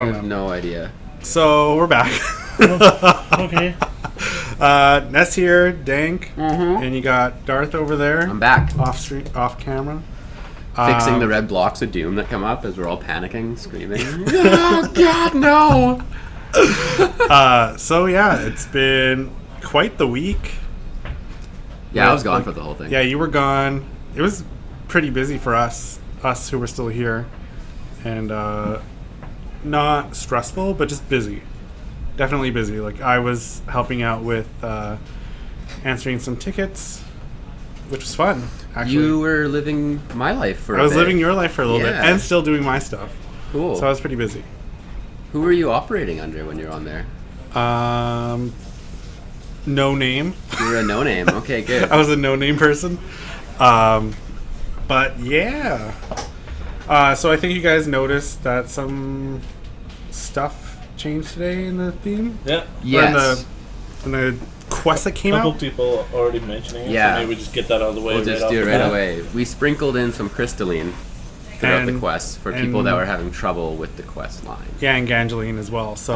I have no idea. So we're back. Okay. Ness here, Dank, and you got Darth over there. I'm back. Off camera. Fixing the red blocks of doom that come up as we're all panicking, screaming. Oh God, no! So yeah, it's been quite the week. Yeah, I was gone for the whole thing. Yeah, you were gone. It was pretty busy for us who were still here, and not stressful, but just busy. Definitely busy. Like, I was helping out with answering some tickets, which was fun, actually. You were living my life for a bit. I was living your life for a little bit Yeah. and still doing my stuff. Cool. So I was pretty busy. Who were you operating under when you were on there? No name. You were a no-name. Okay, good. I was a no-name person. But yeah. So I think you guys noticed that some stuff changed today in the theme. Yeah. Yes. Or in the quest that came A couple out. people already mentioning it. Yeah. So maybe we just get that out of the way. We'll just do it right away. We sprinkled in some crystalline throughout the quest for people that were having trouble with the quest line. Yeah, and Gangeline as well. So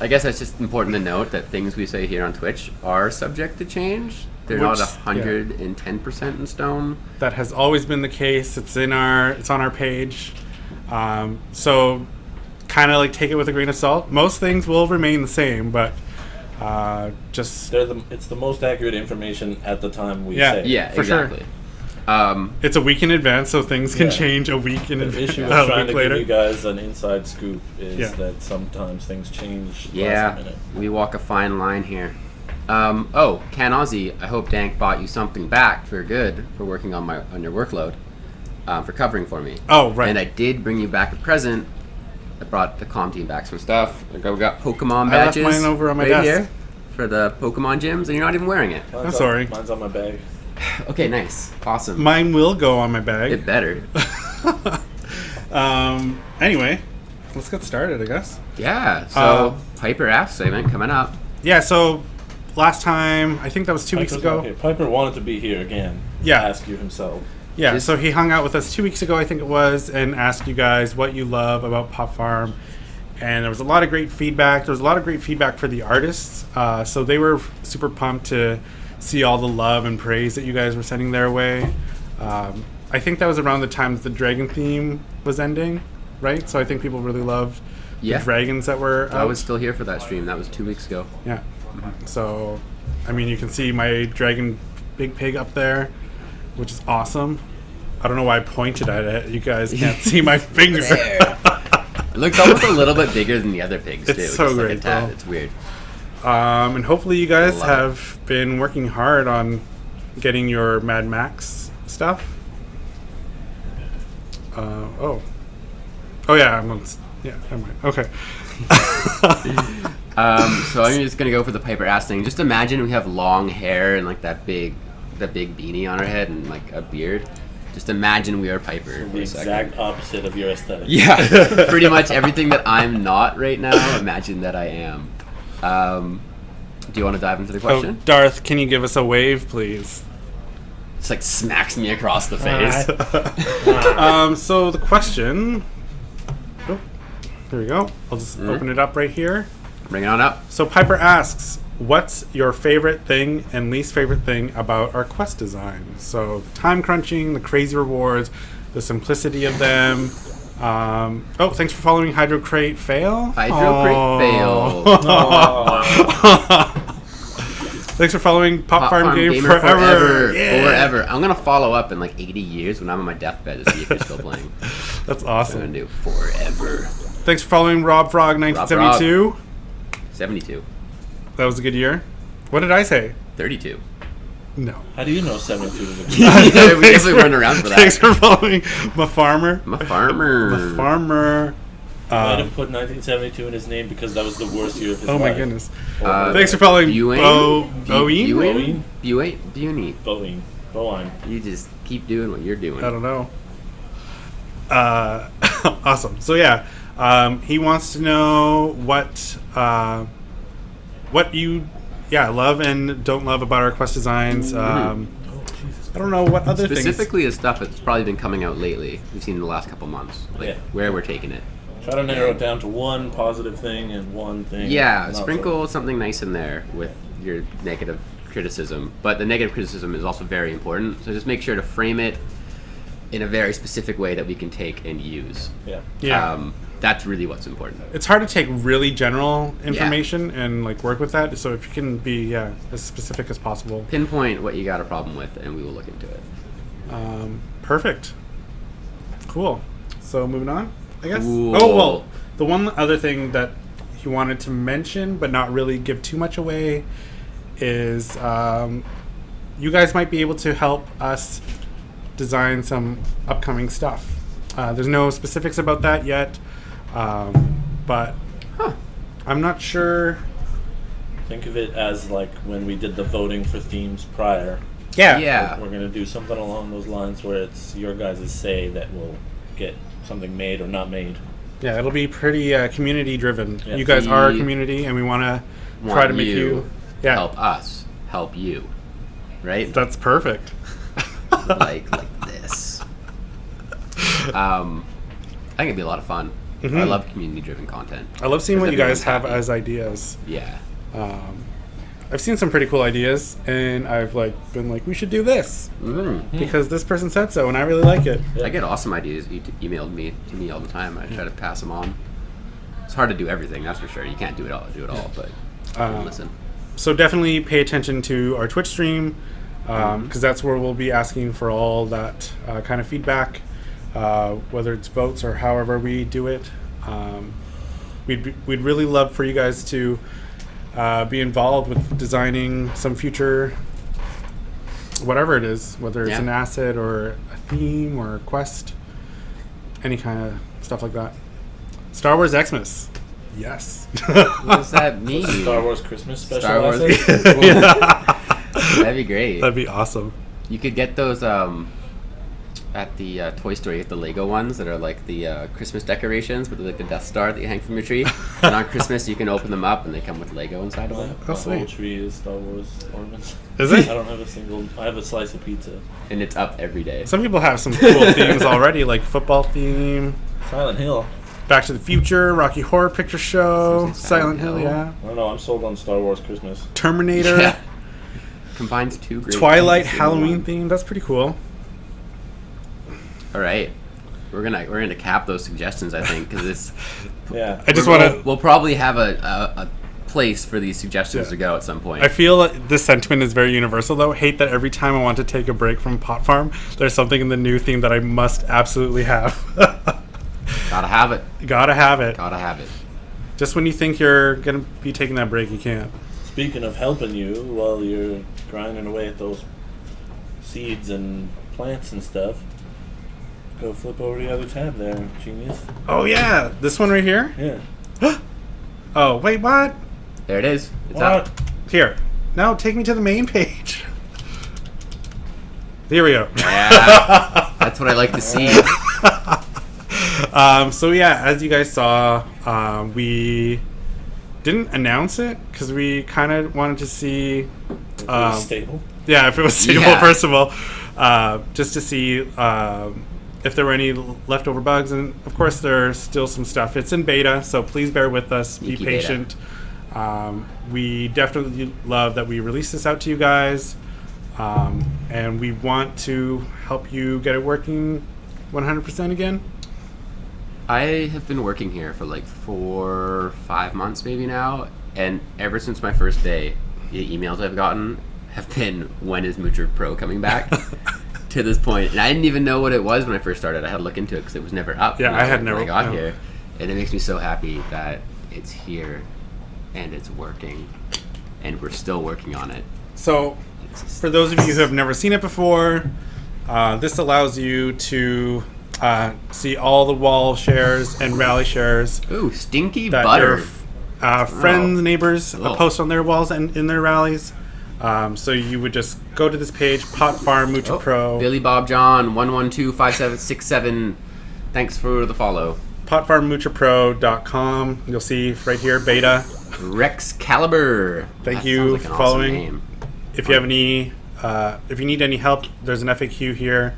I guess it's just important to note that things we say here on Twitch are subject to change. They're not 110% in stone. that has always been the case. It's on our page. So kind of like take it with a grain of salt. Most things will remain the same, but just it's the most accurate information at the time we say. Yeah, for exactly. sure. It's a week in advance, so things can change a week in advance. The issue with trying to give you guys an inside scoop is that sometimes things change last minute. We walk a fine line here. Can Aussie, I hope Dank bought you something back for good for working on your workload, for covering for me. Oh, right. And I did bring you back a present. I brought the comm team back some stuff. We got Pokemon badges. I left mine over on my right desk here for the Pokemon gyms, and you're not even wearing it. I'm sorry. Mine's on my bag. Okay, nice, awesome. Mine will go on my bag. It better. Anyway, let's get started, I guess. Yeah. So Piper Ask segment coming up. Yeah. So last time, I think that was 2 weeks Piper's ago. not here. Piper wanted to be here again. Yeah. To ask you himself. Yeah, so he hung out with us 2 weeks ago, I think it was, and asked you guys what you love about Pop Farm. And there was a lot of great feedback. There was a lot of great feedback for the artists. So they were super pumped to see all the love and praise that you guys were sending their way. I think that was around the time that the dragon theme was ending, right? So I think people really loved the dragons that were out. I was still here for that stream. That was 2 weeks ago. Yeah. So, I mean, you can see my dragon big pig up there, which is awesome. I don't know why I pointed at it. You guys can't see my finger. It looks almost a little bit bigger than the other pigs, too. It's so just great, like a tad. though. It's weird. And hopefully you guys have been working hard on getting your Mad Max stuff. Oh yeah, never mind. Okay. So I'm just gonna go for the Piper Ass thing. Just imagine we have long hair and like that big beanie on our head and like a beard. Just imagine we are Piper. The exact opposite of your aesthetic. Yeah, pretty much everything that I'm not right now. Imagine that I am. Do you want to dive into the question? Darth, can you give us a wave, please? It's like smacks me across the face. So the question. Oh, there we go. I'll just open it up right here. Bring it on up. So Piper asks, what's your favorite thing and least favorite thing about our quest design? So the time crunching, the crazy rewards, the simplicity of them. Thanks for following Hydrocrate Fail. Hydrocrate Fail. Thanks for following Pop Farm Gamer Forever. Yeah. Forever. I'm going to follow up in like 80 years when I'm on my deathbed to see if you're still playing. That's awesome. I'm going to do forever. Thanks for following Rob Frog 1972. 72. That was a good year. What did I say? 32. No. How do you know 72 is a good Yeah, we definitely run around for that. Thanks for following My Farmer. My farmer. My Farmer. Might have put 1972 in his name because that was the worst year of his life. Oh my goodness. Or Thanks for following Boeing. Boeing. You just keep doing what you're doing. I don't know. Awesome. So yeah, he wants to know what you love and don't love about our quest designs. I don't know what other things. Specifically the stuff that's probably been coming out lately. We've seen in the last couple months. Like where we're taking it. Try to narrow it down to one positive thing and one thing. Yeah, not sprinkle so. something nice in there with your negative criticism. But the negative criticism is also very important. So just make sure to frame it in a very specific way that we can take and use. Yeah. That's really what's important. It's hard to take really general information and like work with that. So if you can be as specific as possible. Pinpoint what you got a problem with, and we will look into it. Perfect. Cool. So moving on, I guess. Cool. Oh well, the one other thing that he wanted to mention, but not really give too much away, is you guys might be able to help us design some upcoming stuff. There's no specifics about that yet. But I'm not sure. Think of it as like when we did the voting for themes prior. Yeah. We're going to do something along those lines where it's your guys' say that will get something made or not made. Yeah, it'll be pretty community driven. Yeah. You guys are a community, and we want to try to make you help us help you, right? That's perfect. like this. I think it'd be a lot of fun. Mm-hmm. I love community-driven content. I love seeing what you guys have happy. as ideas. Yeah. I've seen some pretty cool ideas, and I've been like, we should do this because this person said so, and I really like it. I get awesome ideas emailed to me all the time. I try to pass them on. It's hard to do everything, that's for sure. You can't do it all, but listen. So definitely pay attention to our Twitch stream because that's where we'll be asking for all that kind of feedback, whether it's votes or however we do it. We'd really love for you guys to be involved with designing some future, whatever it is, whether it's an asset or a theme or a quest, any kind of stuff like that. Star Wars Xmas. Yes. What does that mean? Star Wars Christmas special. Star Wars. That'd be great. That'd be awesome. You could get those at the toy store. You get the Lego ones that are like the Christmas decorations, but they're like the Death Star that you hang from your tree. And on Christmas, you can open them up, and they come with Lego inside of them. The whole tree is Star Wars ornaments. Is it? I don't have a single. I have a slice of pizza. And it's up every day. Some people have some cool themes already, like football theme, Silent Hill. Back to the Future, Rocky Horror Picture Show, Seriously, Silent Silent Hill, Hill. yeah. I don't know. I'm sold on Star Wars Christmas. Terminator, Yeah. Combines two great Twilight things in Halloween one. theme. That's pretty cool. All right, we're gonna cap those suggestions, I think, because it's. Yeah. I just want to. We'll probably have a place for these suggestions to go at some point. I feel like this sentiment is very universal, though. Hate that every time I want to take a break from Pot Farm, there's something in the new theme that I must absolutely have. Gotta have it. Gotta have it. Gotta have it. Just when you think you're gonna be taking that break, you can't. Speaking of helping you while you're grinding away at those seeds and plants and stuff, go flip over the other tab there, genius. Oh yeah, this one right here. Yeah. Oh wait, what? There it is. It's What? up. Here. No, take me to the main page. Here we go. Yeah, that's what I like to see. So yeah, as you guys saw, we didn't announce it because we kind of wanted to see, Stable. yeah, if it was stable Yeah. first of all, just to see if there were any leftover bugs, and of course there's still some stuff. It's in beta, so please bear with us. Sneaky be beta. patient. We definitely love that we released this out to you guys, and we want to help you get it working 100% again. I have been working here for like 4 or 5 months maybe now, and ever since my first day, the emails I've gotten have been, when is Moocher Pro coming back? To this point, and I didn't even know what it was when I first started. I had to look into it because it was never up. Yeah, when I had when never- I got no. here, and it makes me so happy that it's here and it's working, and we're still working on it. So, It's just- for those of you who have never seen it before, this allows you to see all the wall shares and rally shares Ooh, stinky that butter. your friends, neighbors Oh. post on their walls and in their rallies. So you would just go to this page, Pot Farm Mucha Pro, Billy Bob John 1125767. Thanks for the follow. potfarmmuchapro.com. You'll see right here, beta. Rex Caliber. Thank That you sounds like for an awesome following. name. If you have any, if you need any help, there's an FAQ here.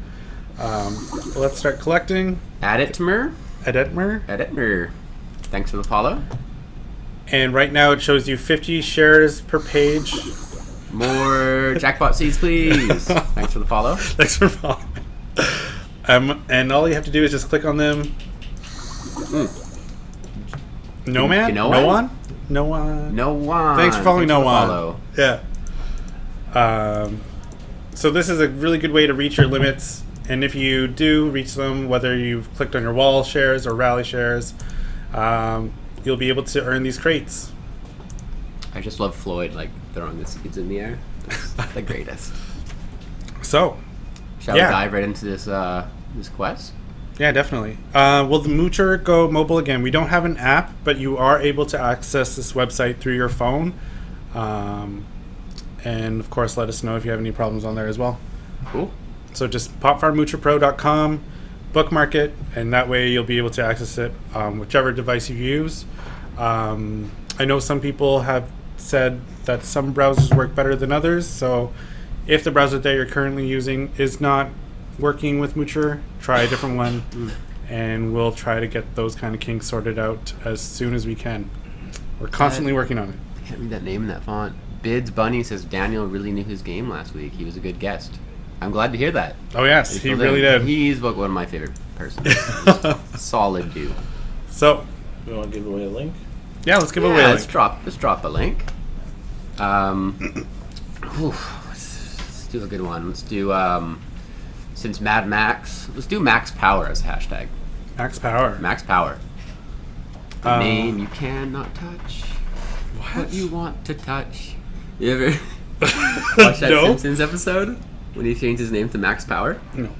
Let's start collecting. Add it to Mer. Edetmer. Thanks for the follow. And right now it shows you 50 shares per page. More jackpot seeds, please. Thanks for the follow. Thanks for following. And all you have to do is just click on them. No man? No No one? one? No one. No one. Thanks for following No One. Follow. Yeah. So this is a really good way to reach your limits. And if you do reach them, whether you've clicked on your wall shares or rally shares, you'll be able to earn these crates. I just love Floyd like throwing the seeds in the air. That's the greatest. So, Shall we dive right into this this quest? Yeah, definitely. Will the Moocher go mobile again? We don't have an app, but you are able to access this website through your phone. And of course, let us know if you have any problems on there as well. Cool. So just popfarmmoocherpro.com, bookmark it, and that way you'll be able to access it whichever device you use. I know some people have said that some browsers work better than others, so if the browser that you're currently using is not working with Moocher, try a different one, and we'll try to get those kind of kinks sorted out as soon as we can. We're constantly working on it. I can't read that name in that font. Bids Bunny says Daniel really knew his game last week. He was a good guest. I'm glad to hear that. Oh yes, he really did. He's one of my favorite persons. Solid dude. So, you want to give away a link? Yeah, let's give away a link. Let's drop a link. Let's do a good one. Let's do since Mad Max. Let's do Max Power as a hashtag. Max Power. Max Power. The name you cannot touch. What you want to touch. You ever watch that Simpsons episode when he changed his name to Max Power? No.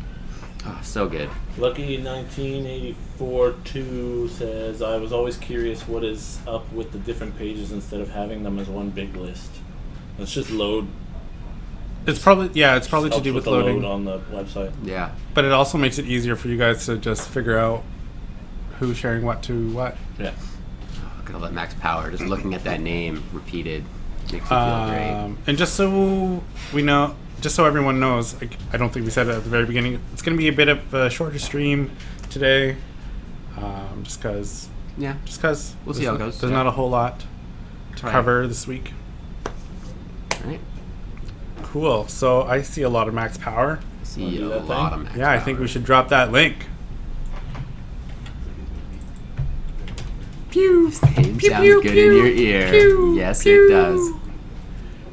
Oh, so good. Lucky 1984-2 says, I was always curious what is up with the different pages instead of having them as one big list. Let's just load. It's probably to do with the loading load on the website. Yeah. But it also makes it easier for you guys to just figure out who's sharing what to what. Yeah. Look at all that Max Power. Just looking at that name repeated makes you feel great. And just so we know, just so everyone knows, I don't think we said it at the very beginning, it's going to be a bit of a shorter stream today. Just because. Yeah. Just because. We'll see how it goes. There's not a whole lot to cover this week. All right. Cool. So I see a lot of Max Power. I see a lot of Max Power. Yeah, I think we should drop that link. Pew! Name sounds good in your ear. Pew, yes, pew. It does.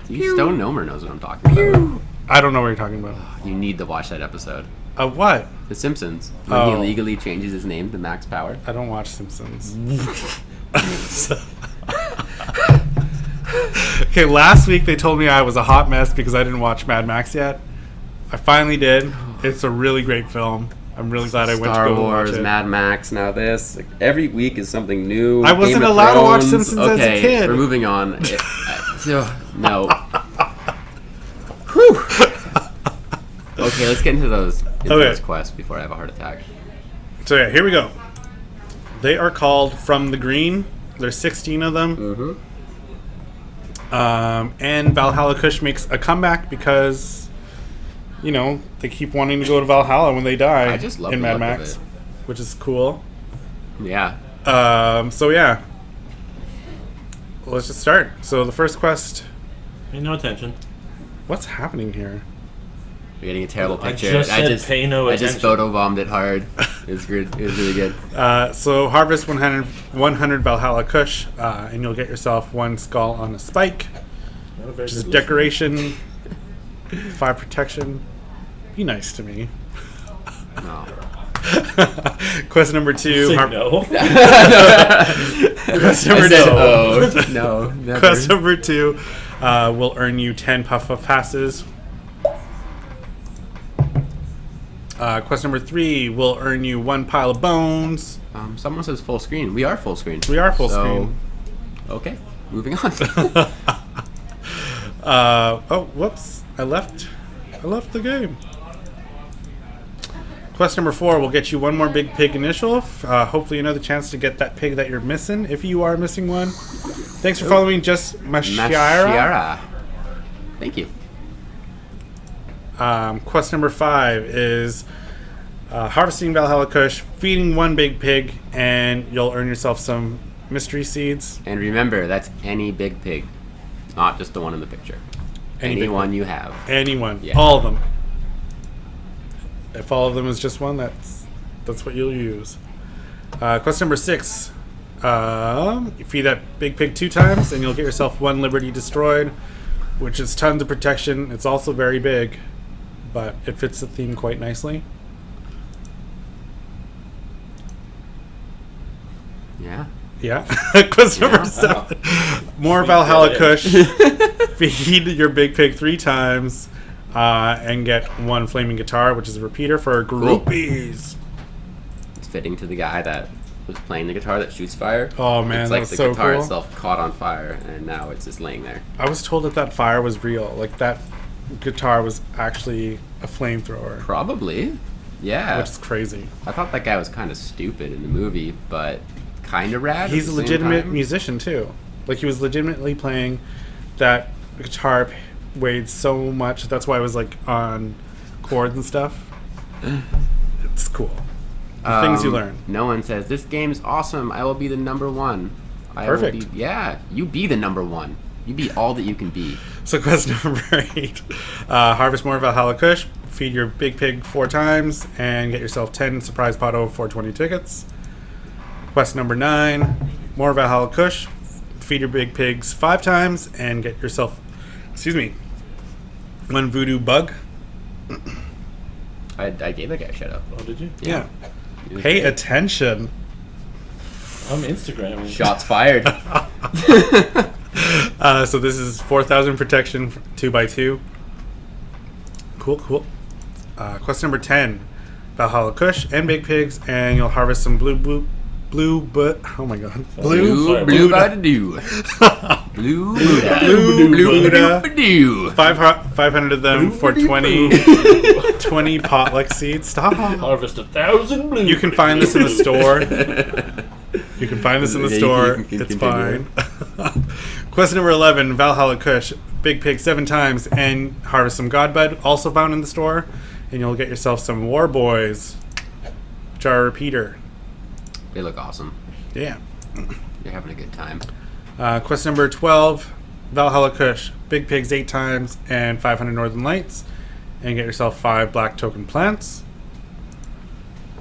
You Stone Nomer knows what I'm talking about. I don't know what you're talking about. You need to watch that episode. Of what? The Simpsons. When he legally changes his name to Max Power. I don't watch Simpsons. Okay, last week they told me I was a hot mess because I didn't watch Mad Max yet. I finally did. It's a really great film. I'm really glad I went to go watch it. Star Wars, Mad Max, now this. Like, every week is something new. I wasn't allowed to watch Simpsons as a kid. Okay, we're moving on. No. Whew. Okay, let's get into those quests before I have a heart attack. So yeah, here we go. They are called From the Green. There's 16 of them. Mm-hmm. And Valhalla Kush makes a comeback because, they keep wanting to go to Valhalla when they die. I just love in the Mad look Max, of it. which is cool. Yeah. So yeah, let's just start. So the first quest. Pay no attention. What's happening here? You're getting a terrible picture. I just pay no attention. I just photobombed it hard. It was good. It was really good. So harvest 100 Valhalla Kush, and you'll get yourself 1 skull on a spike. Which is decoration, 5 protection. Be nice to me. No. Quest number 2. No. Quest number 2. No. Never. Quest number 2 will earn you 10 puff passes. Quest number 3 will earn you 1 pile of bones. Someone says full screen. We are full screen. We are full screen. Okay, moving on. Whoops! I left the game. Quest number 4 will get you 1 more big pig initial. Hopefully another chance to get that pig that you're missing, if you are missing one. Thanks for following Just Mashiara. Thank you. Quest number 5 is Harvesting Valhalla Kush, feeding one big pig, and you'll earn yourself some mystery seeds. And remember, that's any big pig, not just the one in the picture. Any big Anyone pig. you have. Anyone. Yeah. All of them. If all of them is just one, that's what you'll use. Question number 6. You feed that big pig 2 times, and you'll get yourself 1 Liberty Destroyed, which is tons of protection. It's also very big, but it fits the theme quite nicely. Yeah. Yeah. Question number 7. More Valhalla Kush. Feed your big pig 3 times, and get 1 flaming guitar, which is a repeater for groupies. It's fitting to the guy that was playing the guitar that shoots fire. Oh man, it's that like was the so guitar cool. itself caught on fire, and now it's just laying there. I was told that fire was real. Like that guitar was actually a flamethrower, Probably. Yeah. which is crazy. I thought that guy was kind of stupid in the movie, but kind of rad. He's at a the same legitimate time. musician too. Like he was legitimately playing that guitar weighed so much. That's why it was like on chords and stuff. It's cool. The things you learn. No one says, this game's awesome. I will be the number 1. Perfect. Yeah, you be the number 1. You be all that you can be. So question number 8. Harvest more Valhalla Kush. Feed your big pig 4 times and get yourself 10 surprise Potto 420 tickets. Quest number 9. More Valhalla Kush. Feed your big pigs 5 times and get yourself, 1 voodoo bug. I gave that guy a shout out. Oh, did you? Yeah. He was Pay great. attention. I'm Instagramming. Shots fired. So this is 4,000 protection 2x2. Cool. Quest number 10. Valhalla Kush and big pigs, and you'll harvest some blue oh my god. Blue Sorry, do. Blue Blue Buddha. do. 500 of them for 20 potluck seeds. Stop. Harvest 1,000 blue. You can find this in the store. You can find this in the Yeah, store. you can It's continue. fine. Question number 11. Valhalla Kush. Big pig 7 times and harvest some Godbud, also found in the store. And you'll get yourself some War Boys, which are a repeater. They look awesome. Yeah. You're having a good time. Quest number 12. Valhalla Kush. Big pigs 8 times and 500 Northern Lights. And get yourself 5 black token plants.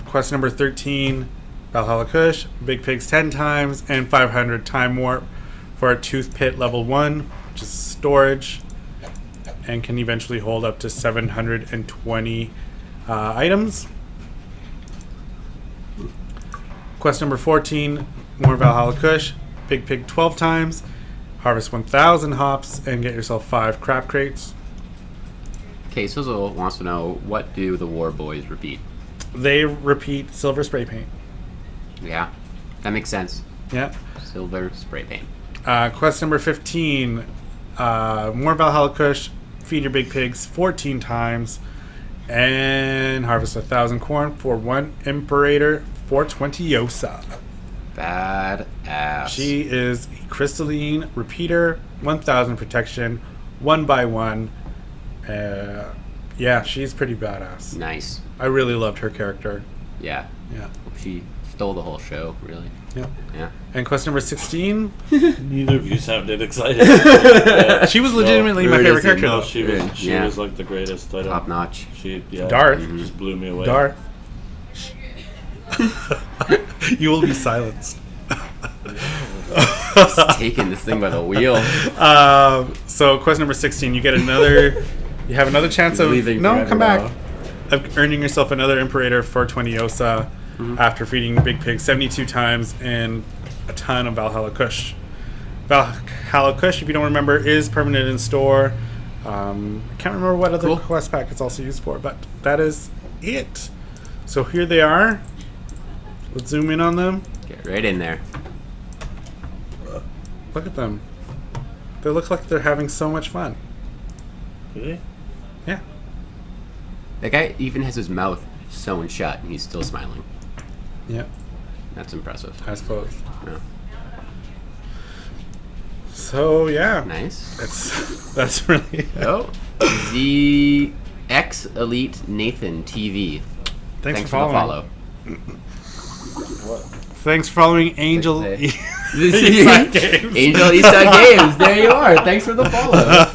Quest number 13. Valhalla Kush. Big pigs 10 times and 500 time warp for a tooth pit level 1, which is storage. And can eventually hold up to 720 items. Quest number 14, more Valhalla Kush. Big pig 12 times. Harvest 1,000 hops and get yourself 5 crap crates. Okay, Sizzle wants to know, what do the War Boys repeat? They repeat silver spray paint. Yeah, that makes sense. Yeah. Silver spray paint. Quest number 15, more Valhalla Kush. Feed your big pigs 14 times and harvest 1,000 corn for 1 Imperator 420 Yosa. Badass. She is a crystalline repeater, 1,000 protection, 1 by 1. Yeah, she's pretty badass. Nice. I really loved her character. Yeah. Yeah. She stole the whole show, really. Yeah. Yeah. And quest number 16. Neither of you sounded excited. Yeah. She was legitimately No, my where favorite is it? character. No, though. she Yeah. was like the greatest. I don't- Top notch. She Darth. just blew me away. Darth. You will be silenced. Just taking this thing by the wheel. So quest number 16, you get another. You have another chance of Leaving no, forever come back. now. Of earning yourself another Imperator 420 Yosa after feeding Big Pig 72 times and a ton of Valhalla Kush. Valhalla Kush, if you don't remember, is permanent in store. I can't remember what other Cool. quest pack it's also used for, but that is it. So here they are. Let's zoom in on them. Get right in there. Look at them. They look like they're having so much fun. Really? Yeah. That guy even has his mouth sewn shut, and he's still smiling. Yeah, That's impressive. I suppose. Yeah. So yeah, Nice. that's really Oh, ZX Elite Nathan TV. Thanks for for the following. What? Thanks for following Angel. Say. Eastside Games. Angel Eastside Games. There you are. Thanks for the follow.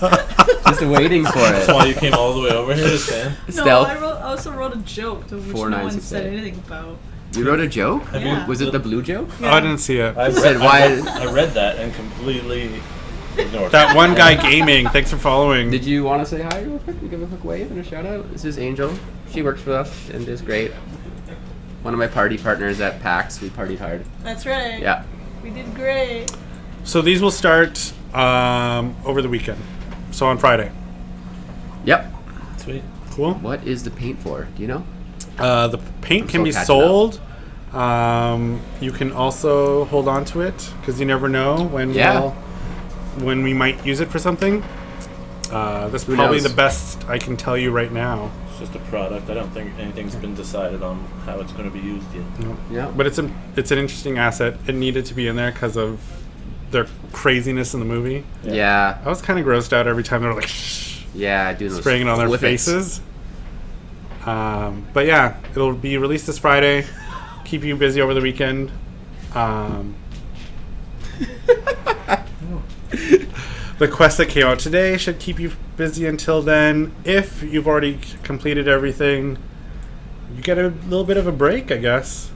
Just waiting for That's it. why you came all the way over here to stand. No, Stealth. I also wrote a joke to which no one 4968. said anything about. You wrote a joke? Yeah. Was it the blue joke? Oh, I didn't see it. I Said read, why- I read that and completely ignored That it. one guy gaming. Thanks for following. Did you want to say hi real quick? Give a quick wave and a shout out? This is Angel. She works for us and is great. One of my party partners at PAX. We partied hard. That's right. Yeah. We did great. So these will start over the weekend. So on Friday. Yep. Sweet. Cool. What is the paint for? Do you know? The paint can still be catching sold. You can also hold on to it because you never know when Yeah. when we might use it for something. That's Who probably knows? the best I can tell you right now. It's just a product. I don't think anything's been decided on how it's going to be used yet. Yeah. But it's an interesting asset. It needed to be in there because of their craziness in the movie. Yeah. I was kind of grossed out every time they were like shh, Yeah. Doing those spraying it on their whippets. faces. But yeah, it'll be released this Friday. Keep you busy over the weekend. The quest that came out today should keep you busy until then. If you've already completed everything, you get a little bit of a break, I guess.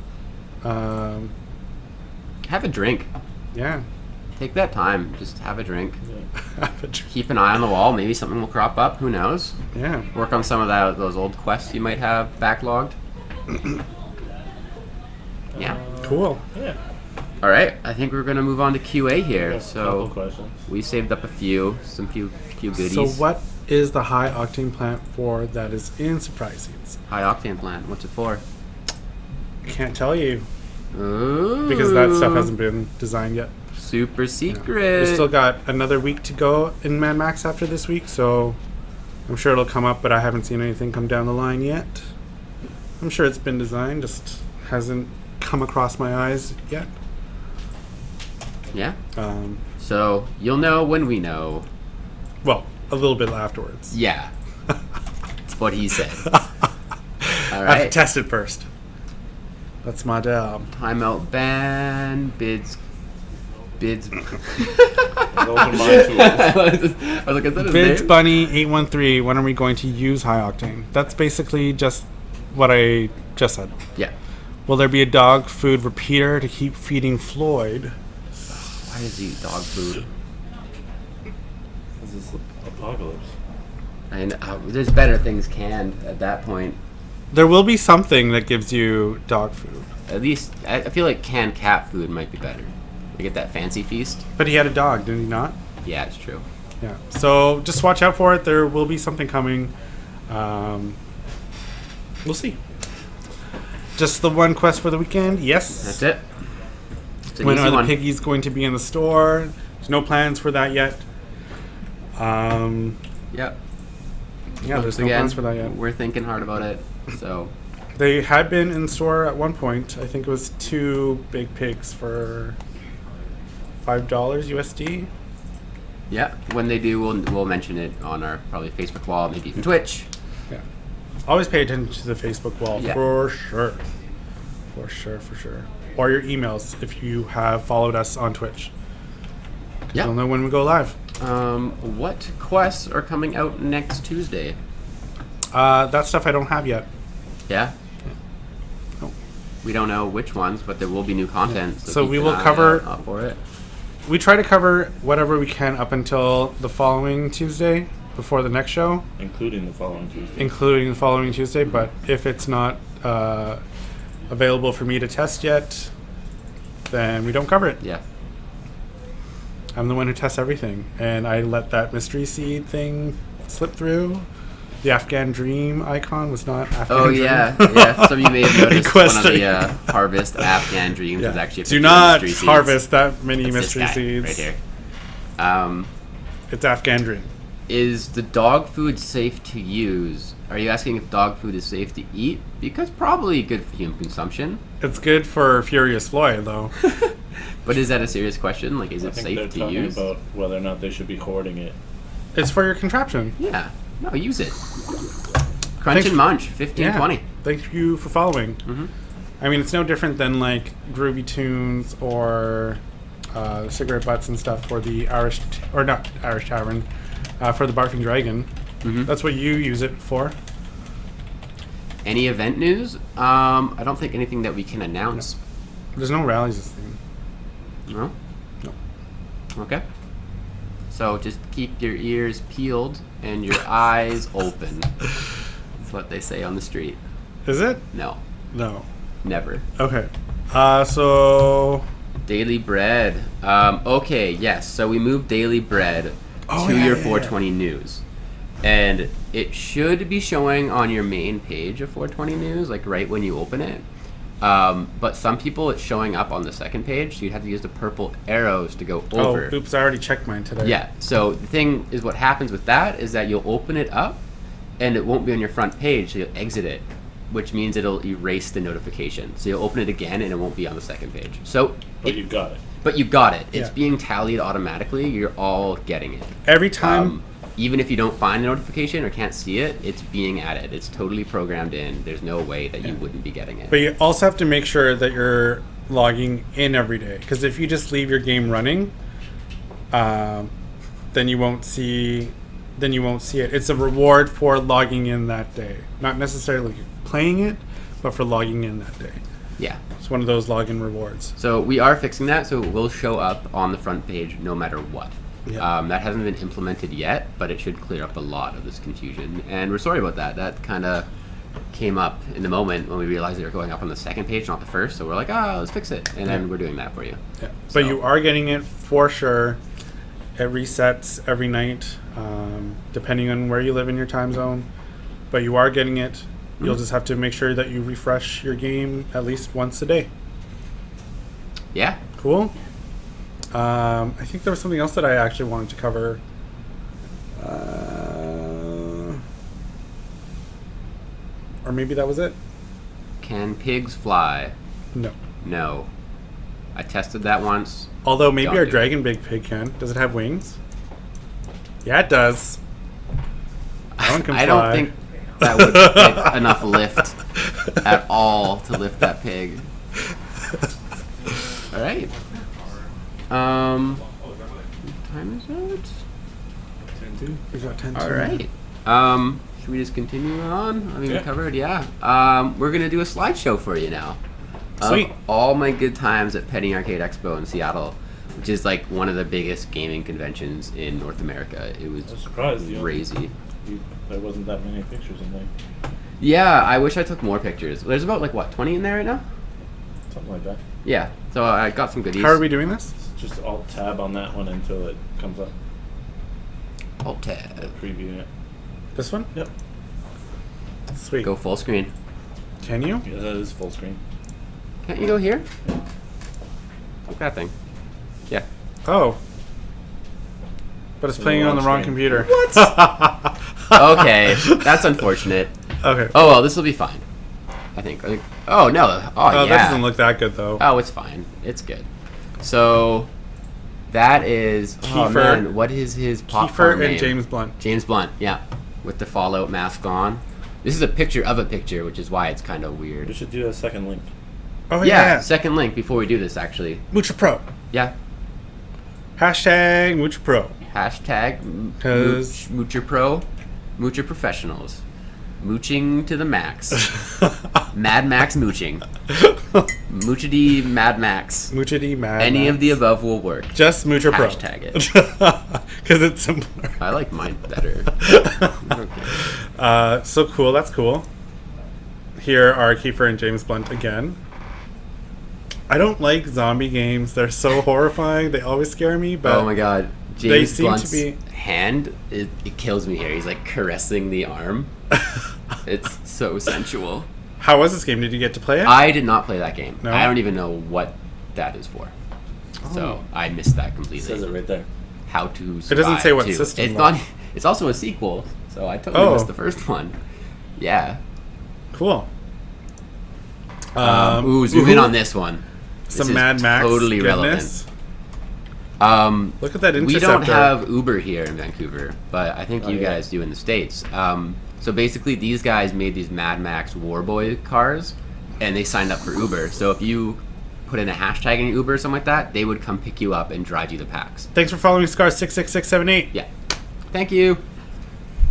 Have a drink. Yeah. Take that time. Just have a drink. Have a drink. Keep an eye on the wall. Maybe something will crop up. Who knows? Yeah. Work on some of those old quests you might have backlogged. Yeah. Cool. Yeah. All right. I think we're gonna move on to QA I here. got a couple So questions. we saved up a few goodies. So what is the high octane plant for that is in surprise seeds? High octane plant. What's it for? Can't tell you Ooh. because that stuff hasn't been designed yet. Super secret. We still got another week to go in Mad Max after this week, so I'm sure it'll come up, but I haven't seen anything come down the line yet. I'm sure it's been designed, just hasn't come across my eyes yet. Yeah. Um, So you'll know when we know. well, a little bit afterwards. Yeah. That's what he said. All I have to right. test it first. That's my job. Timeout ban bids. Those are my tools. I was like, is that his Bids name? Bunny 813. When are we going to use high octane? That's basically just what I just said. Yeah. Will there be a dog food repeater to keep feeding Floyd? Why does he eat dog food? This is apocalypse. And there's better things canned at that point. There will be something that gives you dog food. At least I feel like canned cat food might be better. We get that fancy feast. But he had a dog, did he not? Yeah, it's true. Yeah. So just watch out for it. There will be something coming. We'll see. Just the one quest for the weekend. Yes. That's it. It's an When easy are the one. piggies going to be in the store? There's no plans for that yet. Yep. Yeah, Once there's no again, plans for that yet. we're thinking hard about it. So They had been in store at one point. I think it was 2 big pigs for $5 USD. yeah, when they do, we'll mention it on our probably Facebook wall, maybe even Twitch. Yeah. Always pay attention to the Facebook wall Yeah. for sure. For sure, for sure. Or your emails if you have followed us on Twitch. Yeah. You'll know when we go live. What quests are coming out next Tuesday? That stuff I don't have yet. Yeah. Oh. We don't know which ones, but there will be new content. So keep we an will eye cover- out for it. We try to cover whatever we can up until the following Tuesday before the next show, Including the following Tuesday. including the following Tuesday. But if it's not available for me to test yet, then we don't cover it. Yeah. I'm the one who tests everything, and I let that mystery seed thing slip through. The Afghan Dream icon was not Afghan Oh Dream. yeah, yeah. Some of you may have noticed Quest one of the thing. harvest Afghan dreams Yeah. was actually a Do picture of not mystery seeds. harvest that many It's this mystery guy seeds. right here. It's Afghan Dream. Is the dog food safe to use? Are you asking if dog food is safe to eat? Because probably good for human consumption. It's good for Furious Floyd, though. But is that a serious question? Like, is I it think safe they're to talking use? about whether or not they should be hoarding it. It's for your contraption. Yeah. No, use it. Crunch Thanks and for- munch, 15, Yeah. 20. thank you for following. Mm-hmm. I mean, it's no different than like Groovy Tunes or Cigarette Butts and stuff for the Irish, or not Irish Tavern, for the Barking Dragon. Mm-hmm. That's what you use it for. Any event news? I don't think anything that we can announce. There's no rallies this thing. No? No. Okay. So just keep your ears peeled and your eyes open. That's what they say on the street. Is it? No. No. Never. Okay. So... Daily Bread. Okay, yes. So we moved Daily Bread to your 420 news. And it should be showing on your main page of 420 news, like right when you open it. But some people, it's showing up on the second page, so you'd have to use the purple arrows to go over. Oh, oops, I already checked mine today. Yeah, so the thing is, what happens with that is that you'll open it up, and it won't be on your front page, so you'll exit it, which means it'll erase the notification. So you'll open it again, and it won't be on the second page. So, But you've got it. But you got it. It's Yeah. being tallied automatically. You're all getting it. Every time... Even if you don't find a notification or can't see it, it's being added. It's totally programmed in. There's no way that you wouldn't be getting it. But you also have to make sure that you're logging in every day. Because if you just leave your game running, then you won't see... Then you won't see it. It's a reward for logging in that day. Not necessarily playing it, but for logging in that day. Yeah. It's one of those login rewards. So we are fixing that, so it will show up on the front page no matter what. Yeah. That hasn't been implemented yet, but it should clear up a lot of this confusion. And we're sorry about that. That kind of came up in the moment when we realized they were going up on the second page, not the first. So we're like, let's fix it. And then we're doing that for you. Yeah. So- But you are getting it for sure. It resets every night, depending on where you live in your time zone. But you are getting it. You'll just have to make sure that you refresh your game at least once a day. Yeah. Cool. I think there was something else that I actually wanted to cover. Or maybe that was it? Can pigs fly? No. No. I tested that once. Although maybe Don't our do dragon big pig can. Does it have wings? Yeah, it does. That one can I fly. don't think that would take enough lift at all to lift that pig. All right. What time is it? 10-2. We got 10-2. All right. Should we just continue on? I mean, we Yeah. covered, yeah. We're gonna do a slideshow for you now. Sweet. All my good times at Penny Arcade Expo in Seattle, which is like one of the biggest gaming conventions in North America. It was I was surprised crazy. there wasn't that many pictures in there. Yeah, I wish I took more pictures. There's about like what, 20 in there right now? Something like that. Yeah. So I got some goodies. How are we doing this? Just alt tab on that one until it comes up. Alt tab. Preview it. This one? Yep. Sweet. Go full screen. Can you? Yeah, that is full screen. Can't you go here? Look at that thing. Yeah. Oh. But it's On the playing on the wrong wrong screen. computer. Okay, that's unfortunate. Okay. Oh well, this will be fine. I think. Oh no. Oh yeah. That doesn't look that good though. Oh, it's fine. It's good. So that is Kiefer. Oh man, what is his pop Kiefer farm and name? James Blunt. James Blunt, yeah, with the Fallout mask on. This is a picture of a picture, which is why it's kind of We weird. should do a second link. Oh Yeah, yeah. second link before we do this, actually. Mucha Pro. Yeah, Hashtag Mucha Pro. hashtag 'Cause- Moocher Pro, Moocher Professionals, mooching to the max, Mad Max mooching, Moochity Mad Max. Muchity Mad. Any of Max. the above will work. Just Mucha Pro. Hashtag it. Because it's simpler. I like mine better. So cool. That's cool. Here are Kiefer and James Blunt again. I don't like zombie games. They're so horrifying. They always scare me. But Oh my god. they James seem to Blunt's be- hand, it kills me here. He's like caressing the arm. It's so sensual. how was this game? Did you get to play it? I did not play that game. No? I don't even know what that is for. So Oh. I missed that It completely. says it right there. How to survive. It doesn't say what too. system, It's though. not. It's also a sequel. So I totally Oh. missed the first one. Yeah. Cool. Ooh, zoom in on this one. This Some is Mad Max totally goodness. relevant. Look at that We interceptor. don't have Uber here in Vancouver, but I think Oh, you yeah. guys do in the States. So basically, these guys made these Mad Max Warboy cars, and they signed up for Uber. So if you put in a hashtag in Uber or something like that, they would come pick you up and drive you the packs. Thanks for following Scar66678. Yeah. Thank you.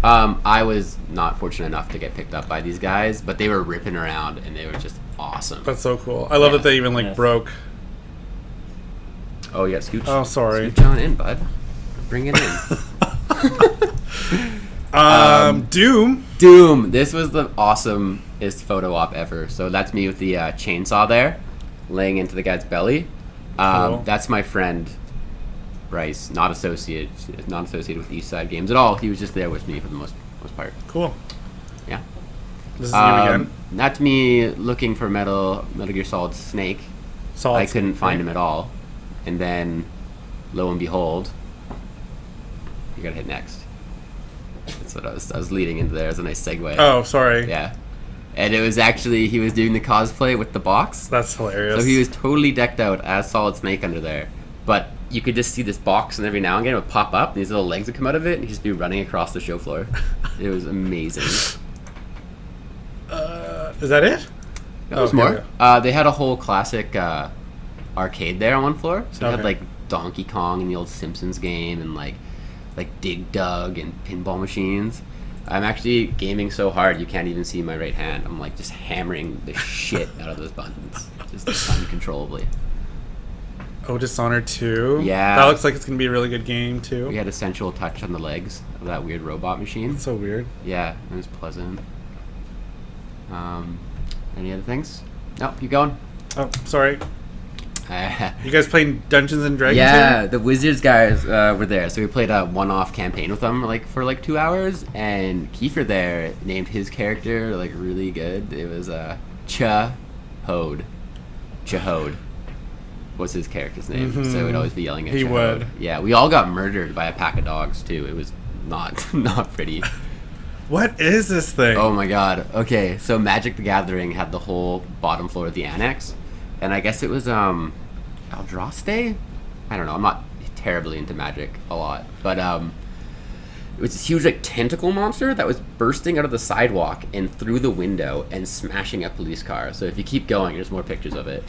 I was not fortunate enough to get picked up by these guys, but they were ripping around, and they were just awesome. That's so cool. I love that they even Yes. broke. Oh, yeah, scooch. Oh, sorry. Scooch on in, bud. Bring it in. Doom. Doom. This was the awesomest photo op ever. So that's me with the chainsaw there, laying into the guy's belly. Cool. That's my friend, Bryce, not associated with East Side Games at all. He was just there with me for the most part. Cool. Yeah. This is you again. That's me looking for Metal Gear Solid Snake. Solid I couldn't Snake, find right? him at all. And then, lo and behold, you gotta hit next. That's what I was leading into there. It was a nice segue. Oh, sorry. Yeah. And it was actually, he was doing the cosplay with the box. That's hilarious. So he was totally decked out as Solid Snake under there. But you could just see this box, and every now and again it would pop up, and these little legs would come out of it, and he'd just be running across the show floor. It was amazing. Is that it? There was Okay, more. yeah. They had a whole classic arcade there on one floor. So they Okay. had like Donkey Kong and the old Simpsons game, and like Dig Dug and pinball machines. I'm actually gaming so hard you can't even see my right hand. I'm like just hammering the shit out of those buttons, just uncontrollably. Oh, Dishonored 2. Yeah. That looks like it's going to be a really good game, too. We had a sensual touch on the legs of that weird robot machine. It's so weird. Yeah, it was pleasant. Any other things? No, keep going. Oh, sorry. You guys playing Dungeons and Dragons Yeah, here? the Wizards guys were there, so we played a one-off campaign with them for 2 hours, and Kiefer there named his character really good. It was Chahode. Chahode was his character's name, so we'd always be yelling at He Chahode. would. Yeah, we all got murdered by a pack of dogs too. It was not pretty. What is this thing? Oh my god. Okay, so Magic the Gathering had the whole bottom floor of the annex, and I guess it was Eldraste? I don't know. I'm not terribly into Magic a lot, but it was this huge tentacle monster that was bursting out of the sidewalk and through the window and smashing a police car. So if you keep going, there's more pictures of it.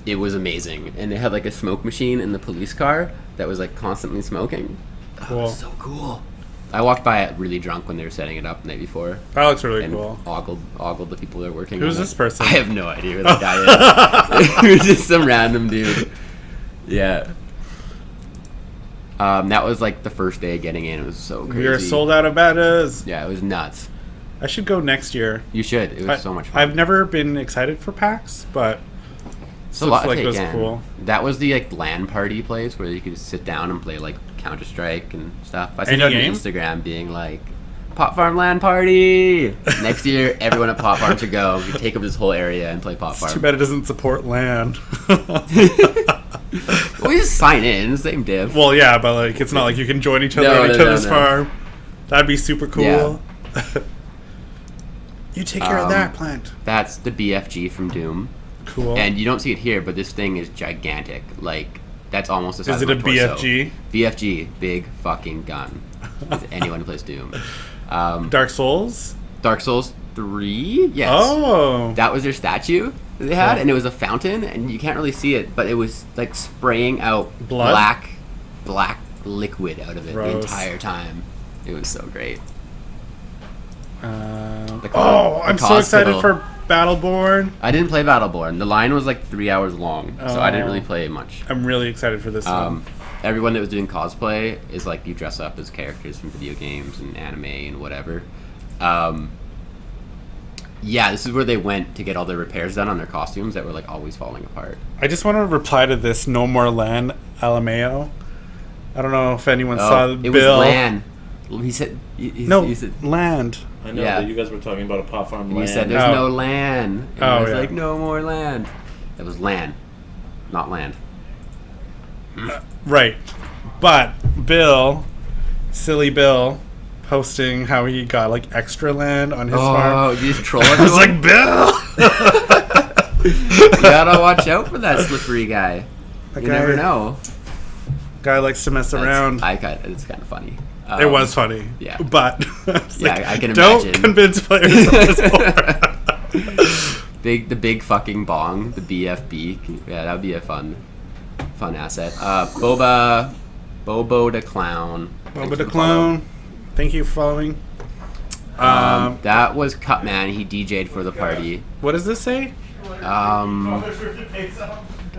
It was amazing, and they had a smoke machine in the police car that was constantly smoking. Oh, it was Cool. so cool. I walked by it really drunk when they were setting it up the night before. That looks really And cool. ogled the people that are working. Who's on this it. person? I have no idea who that guy is. He was just some random dude. Yeah. That was the first day of getting in. It was so crazy. We are sold out of betas. Yeah, it was nuts. I should go next year. You should. It was so much fun. I've never been excited for PAX, but It's a lot to like take it was in. cool. That was the LAN party place where you could just sit down and play Counter Strike and stuff. I Any saw on game? Instagram being Pop Farm LAN party. Next year, everyone at Pop Farm should go. We take up this whole area and play Pop it's Farm. too bad it doesn't support LAN. We just sign in, same div. Well, yeah, but it's not like you can join each other No, on no, each no, other's no. farm. That'd be super cool. Yeah. You take care of that plant. That's the BFG from Doom. Cool. And you don't see it here, but this thing is gigantic. That's almost the size Is it of a my torso. BFG? BFG, big fucking gun. Is anyone who plays Doom. Dark Souls? Dark Souls 3? Yes. Oh. That was their statue that they had, Cool. and it was a fountain, and you can't really see it, but it was spraying out Blood? black liquid out of it the Gross. entire time. It was so great. The I'm so excited hospital. for Battleborn. I didn't play Battleborn. The line was 3 hours long, so I didn't really play much. I'm really excited for this one. Everyone that was doing cosplay is you dress up as characters from video games and anime and whatever. Yeah, this is where they went to get all their repairs done on their costumes that were always falling apart. I just want to reply to this No More Land Alameo. I don't know if anyone saw the it bill. was LAN. He said No, he said, land. I know, Yeah. but you guys were talking about a Pop Farm you land. said there's Oh. no LAN. And Oh, I was yeah. no more land. It was LAN, not land. Right. But Bill, silly Bill, posting how he got extra land on his farm. Oh, you just troll I was everyone? Bill! You gotta watch out for that slippery guy. That You guy- never know. Guy likes to mess around. It's kind of funny. It was funny. Yeah. But it's Yeah, I can don't imagine. convince players of this board. The big fucking bong, the BFB. Yeah, that would be a fun asset. Bobo the Clown. Bobo the Clown. Thank you for following. That was Cutman. He DJ'd for the party. What does this say?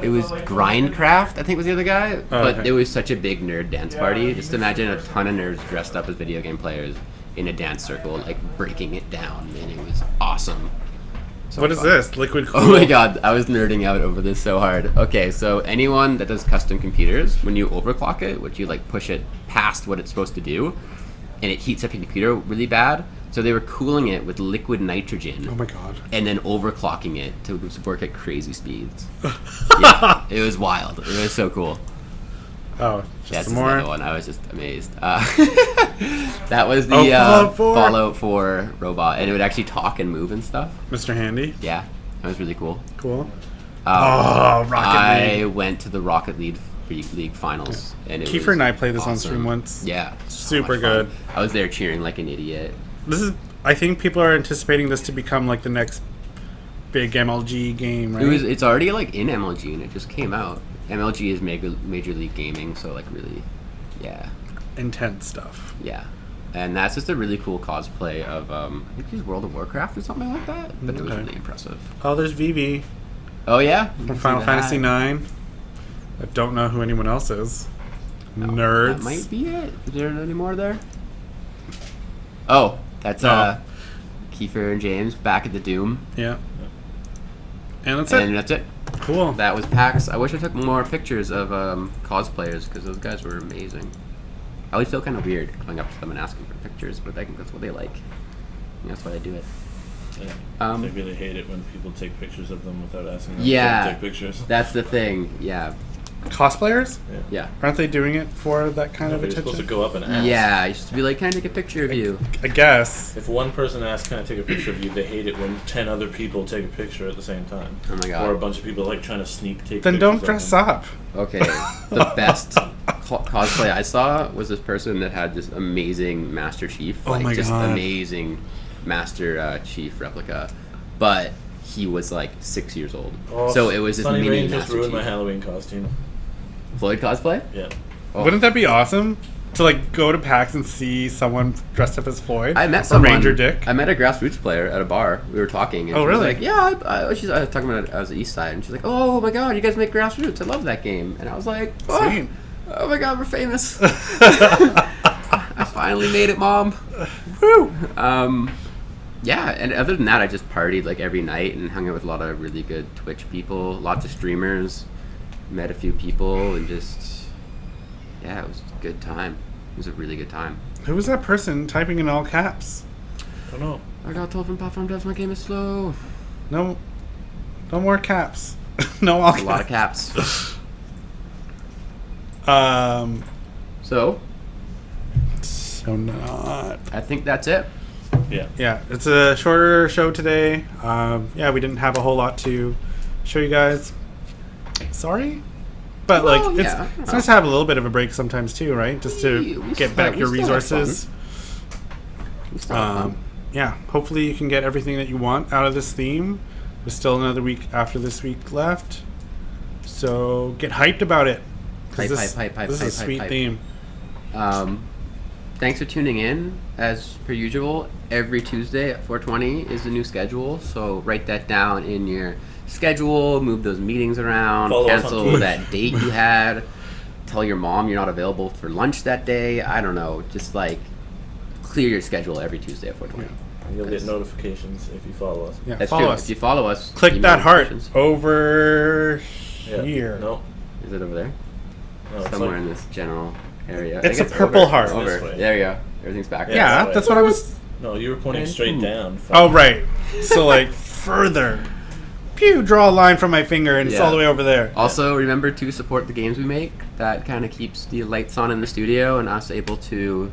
It was Grindcraft, I think was the other guy. But okay. it was such a big nerd dance party. Just imagine a ton of nerds dressed up as video game players in a dance circle, like breaking it down, and it was awesome. So What is fun. this? Liquid Cool? Oh my god, I was nerding out over this so hard. Okay, so anyone that does custom computers, when you overclock it, which you like push it past what it's supposed to do, and it heats up your computer really bad, so they were cooling it with liquid nitrogen. Oh my god. And then overclocking it to work at crazy speeds. Yeah, it was wild. It was so cool. Oh, just That's some more. another one. I was just amazed. That was the Fallout 4. Fallout 4 robot, and it would actually talk and move and stuff. Mr. Handy. Yeah, that was really cool. Cool. Rocket League. I went to the Rocket League finals, and it Kiefer was and I played this on awesome. stream once. Yeah, Super much fun. good. I was there cheering like an idiot. This is. I think people are anticipating this to become like the next big MLG game, right? It's already like in MLG, and it just came out. MLG is Major League Gaming, so like really, yeah, intense stuff. yeah. And that's just a really cool cosplay of I think he's World of Warcraft or something like that. But it was Okay. really impressive. Oh, there's Vivi Oh yeah, from Final Fantasy IX. I don't know who anyone else is. Nerds. That might be it. Is there any more there? Oh, that's Oh. Kiefer and James back at the Doom. Yeah. And that's And it. that's it. Cool. That was PAX. I wish I took more pictures of cosplayers because those guys were amazing. I always feel kind of weird going up to them and asking for pictures, but I think that's what they like. And that's why I do it. Yeah. They really hate it when people take pictures of them without asking them Yeah. to take pictures. That's the thing. Yeah. Cosplayers? Yeah. Aren't they doing it for that kind of You're supposed to attention? go up and ask. Yeah. I used to be like, can I take a picture of you? I guess. If one person asks, "Can I take a picture of you?" they hate it when 10 other people take a picture at the same time. Oh my god. Or a bunch of people like trying to sneak take. Then pictures don't of dress them. up. Okay, the best cosplay I saw was this person that had this amazing Master Chief, Oh my just God. amazing Master Chief replica, but he was like 6 years old. Oh, So it was this Sunny mini Rain just Master ruined Chief. my Halloween costume. Floyd cosplay? Yeah. Oh. Wouldn't that be awesome? To like go to PAX and see someone dressed up as Floyd? I met Or someone. Ranger Dick? I met a grassroots player at a bar. We were talking. And Oh, she was really? like, yeah, I was talking about it. I was East Side, and she's like, oh my god, you guys make grassroots. I love that game. And I was like, Sweet. oh my god, we're famous. I finally made it, Mom. Woo! Yeah, and other than that, I just partied like every night and hung out with a lot of really good Twitch people, lots of streamers, met a few people, and just, yeah, it was a good time. It was a really good time. Who was that person typing in all caps? I don't know. I got told from Platform Devs my game is slow. No more caps. No all A lot of caps. So, So not. I think that's it. Yeah. Yeah, it's a shorter show today. Yeah, we didn't have a whole lot to show you guys. Sorry, but Well, like yeah, it's nice to have a little bit of a break sometimes too, right? Just to We get still- back we your still had resources. We still have fun. Yeah, hopefully you can get everything that you want out of this theme. There's still another week after this week left, so get hyped about it. 'Cause Hype, this is a hype, sweet hype. theme. Thanks for tuning in. As per usual, every Tuesday at 4:20 is the new schedule. So write that down in your schedule. Move those meetings around. Follow us on Cancel Twitch. that date you had. Tell your mom you're not available for lunch that day. I don't know. Just like clear your schedule every Tuesday at 4:20. And you'll get notifications if you follow us. Yeah, That's follow true. us. If you follow us, Click email that heart notifications. over Yeah. here. No. Is it over there? No, it's Somewhere like, in this general area. It's I a think purple over. heart. Over. This way. There you go. Everything's back. Yeah, that way. that's what I was. no, you were pointing straight down. Oh, right. So, like, further. Pew, draw a line from my finger and it's Yeah. all the way over there. Also, remember to support the games we make. That kind of keeps the lights on in the studio and us able to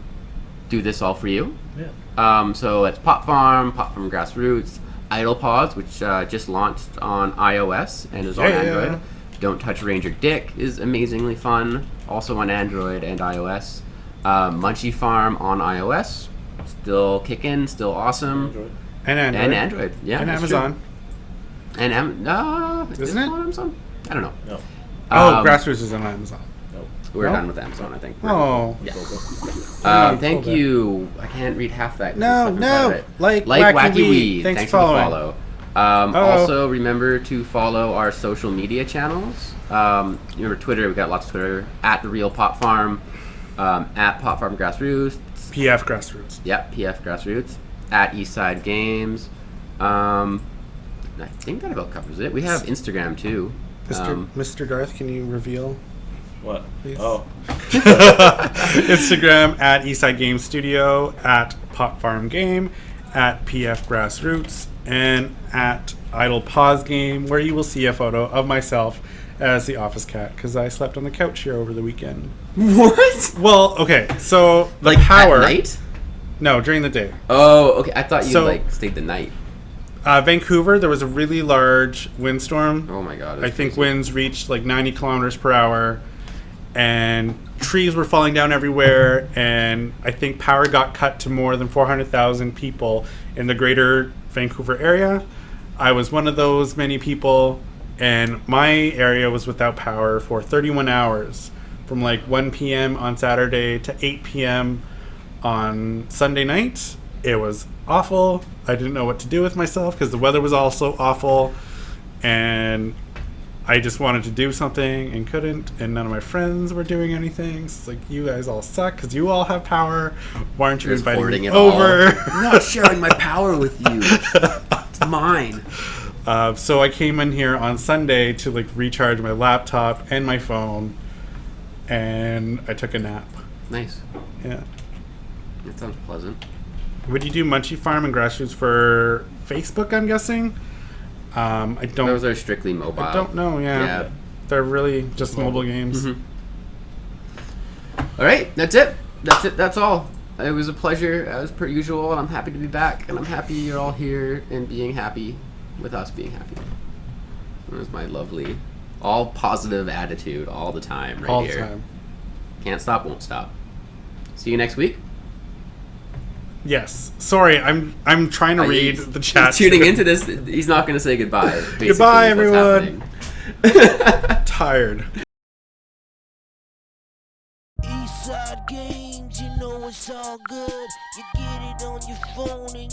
do this all for you. Yeah. So it's Pop Farm Grassroots, Idle Pods, which just launched on iOS and is on Yeah. Android. Don't Touch Ranger Dick is amazingly fun, also on Android and iOS. Munchie Farm on iOS, still kicking, still awesome. Android. And Android. And Android, yeah. And that's Amazon. true. And Isn't it? on Amazon? I don't know. No. Grassroots is on Amazon. No. We're No? done with Amazon, I think. Oh. Yeah. Oh, Thank cool. you. I can't read half that. 'cause No, it's stuck inside no. of it. Like Wacky Wee. Wee. Thanks Thanks for for the following. follow. Oh. Also, remember to follow our social media channels. Remember Twitter. We got lots of Twitter at the Real Pop Farm, at Pop Farm Grassroots. PF Grassroots. Yep, PF Grassroots at Eastside Games. I think that about covers it. We have Instagram too. Mr. Darth, can you reveal? What? Please. Oh. Instagram at Eastside Game Studio, at Pop Farm Game, at PF Grassroots, and at Idle Pause Game, where you will see a photo of myself as the office cat because I slept on the couch here over the weekend. What? Well, okay, so the Like power. at night? No, during the day. Oh, okay. I thought you So- like stayed the night. Vancouver, there was a really large windstorm. Oh my god. I that's think crazy. winds reached like 90 kilometers per hour, and trees were falling down everywhere. And I think power got cut to more than 400,000 people in the greater Vancouver area. I was one of those many people, and my area was without power for 31 hours from like 1 p.m. on Saturday to 8 p.m. on Sunday night. It was awful. I didn't know what to do with myself because the weather was also awful, and I just wanted to do something and couldn't, and none of my friends were doing anything. So it's like, you guys all suck because you all have power. Why aren't you You're just inviting hoarding me it all. over? I'm not sharing my power with you. It's mine. So I came in here on Sunday to like recharge my laptop and my phone, and I took a nap. Nice. Yeah. That sounds pleasant. Would you do Munchie Farm and Grassroots for Facebook, I'm guessing? I don't. Those are strictly mobile. I don't know. Yeah. Yeah. They're really just mobile games. Mhm. All right, that's it. That's it. That's all. It was a pleasure as per usual, and I'm happy to be back, and I'm happy you're all here and being happy with us being happy. It was my lovely, all positive attitude all the time right All the here. time. Can't stop, won't stop. See you next week. Yes. Sorry, I'm trying to read the chat. He's tuning into this. He's not going to say goodbye. basically, Goodbye, is what's everyone. happening. Tired. Eastside Games, you know it's all good. You get it on your phone and